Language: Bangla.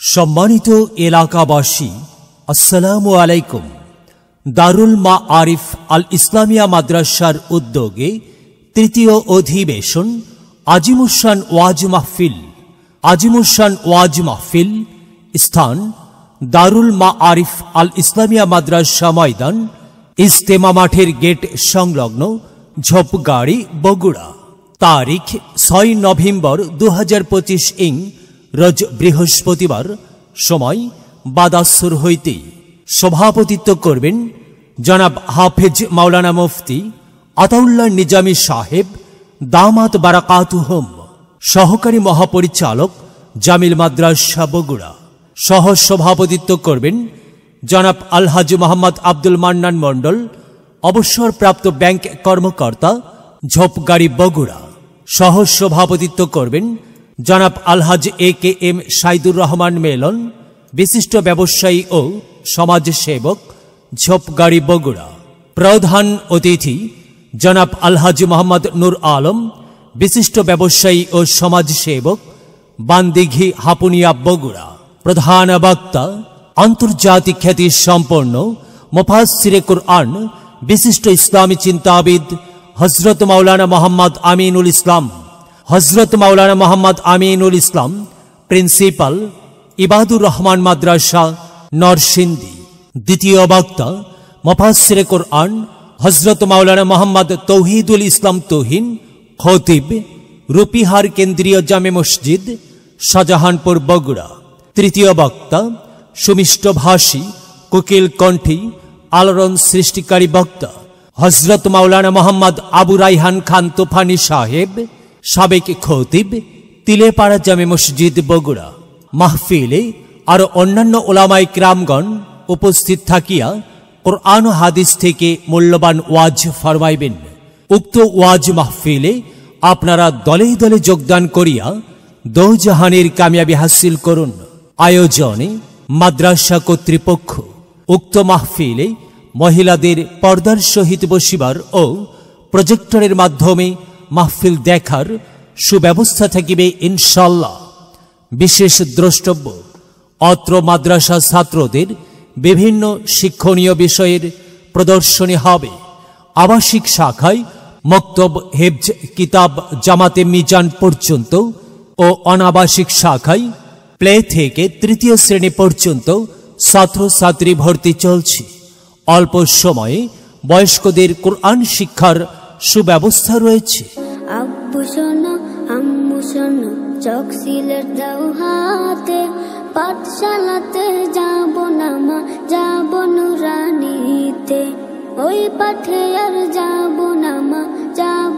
সম্মানিত এলাকাবাসী, আসসালামু আলাইকুম। দারুল মাআরিফ আল ইসলামিয়া মাদ্রাসার উদ্যোগে তৃতীয় অধিবেশন আজিমুসান ওয়াজ মাহফিল স্থান দারুল মাআরিফ আল ইসলামিয়া মাদ্রাসা ময়দান, ইজতেমা মাঠের গেট সংলগ্ন, ঝোপগাড়ি, বগুড়া। তারিখ 6 নভেম্বর 2025 ইং রোজ বৃহস্পতিবার। সময় বাদাসর হইতে। সভাপতিত্ব করবেন জনাব হাফেজ মাওলানা মুফতি আতাউল্লাহ নিজামী সাহেব দামাত বারাকাতুহুম। সহকারী মহাপরিচালক জামিল মাদ্রাসা বগুড়া। সহ সভাপতিত্ব করবেন জনাব আলহাজ মোহাম্মদ আব্দুল মান্নান মণ্ডল, অবসরপ্রাপ্ত ব্যাংক কর্মকর্তা, ঝোপগাড়ি, বগুড়া। সহ সভাপতিত্ব করবেন জনাব আলহাজ AKM সাইদুর রহমান মেলন, বিশিষ্ট ব্যবসায়ী ও সমাজসেবক, ঝোপগাড়ি, বগুড়া। প্রধান অতিথি জনাব আলহাজ মোহাম্মদ নূর আলম, বিশিষ্ট ব্যবসায়ী ও সমাজসেবক, বান্দিঘি, হাপুনিয়া, বগুড়া। প্রধান বক্তা আন্তর্জাতিক খ্যাতি সম্পন্ন মুফাসসিরে কুরআন, বিশিষ্ট ইসলামী চিন্তাবিদ হযরত মাওলানা মোহাম্মদ আমিনুল ইসলাম, প্রিন্সিপাল, ইবাদুর রহমান মাদ্রাসা, নরসিংদী। দ্বিতীয় বক্তা মুফাসসিরে কুরআন হযরত মাওলানা মোহাম্মদ তৌহিদুল ইসলাম তুহিন, খতিব, রূপিহার কেন্দ্রীয় জামে মসজিদ, শাহজাহানপুর, বগুড়া। তৃতীয় বক্তা সুমিষ্টভাষী, কোকিল কণ্ঠী, আলোড়ন সৃষ্টিকারী বক্তা হযরত মাওলানা মোহাম্মদ আবু রাইহান খান তোফানি সাহেব, সাবেক খতিব, তিলেপাড়া জামে মসজিদ, বগুড়া। মাহফিলে আরো অন্যান্য ওলামায়ে কিরামগণ উপস্থিত থাকিয়া কুরআন ও হাদিস থেকে মূল্যবান ওয়াজ ফরমাইবেন। উক্ত ওয়াজ মাহফিলে আপনারা দলে দলে যোগদান করিয়া দোজাহানের কামিয়াবি হাসিল করুন। আয়োজনে মাদ্রাসা কর্তৃপক্ষ। উক্ত মাহফিলে মহিলাদের পর্দার সহিত বসিবার ও প্রজেক্টরের মাধ্যমে মাহফিল দেখার সুব্যবস্থা থাকিবে ইনশাআল্লাহ। বিশেষ দ্রষ্টব্য, অত্র মাদ্রাসা ছাত্রদের বিভিন্ন শিক্ষণীয় বিষয়ের প্রদর্শনী হবে। আবাসিক শাখায় মক্তব, হেফজ, কিতাব, জামাতে মিজান পর্যন্ত ও অনাবাসিক শাখায় প্লে থেকে তৃতীয় শ্রেণী পর্যন্ত ছাত্রছাত্রী ভর্তি চলছে। অল্প সময়ে বয়স্কদের কুরআন শিক্ষার সুব্যবস্থা রয়েছে। আব্বু শোনো, আম্মু শোনো, চোখ সিলেট দাও হাতে, পাঠশালাতে যাব না মা, যাব নুরানিতে, ওই পাঠে আর যাব না মা, যাব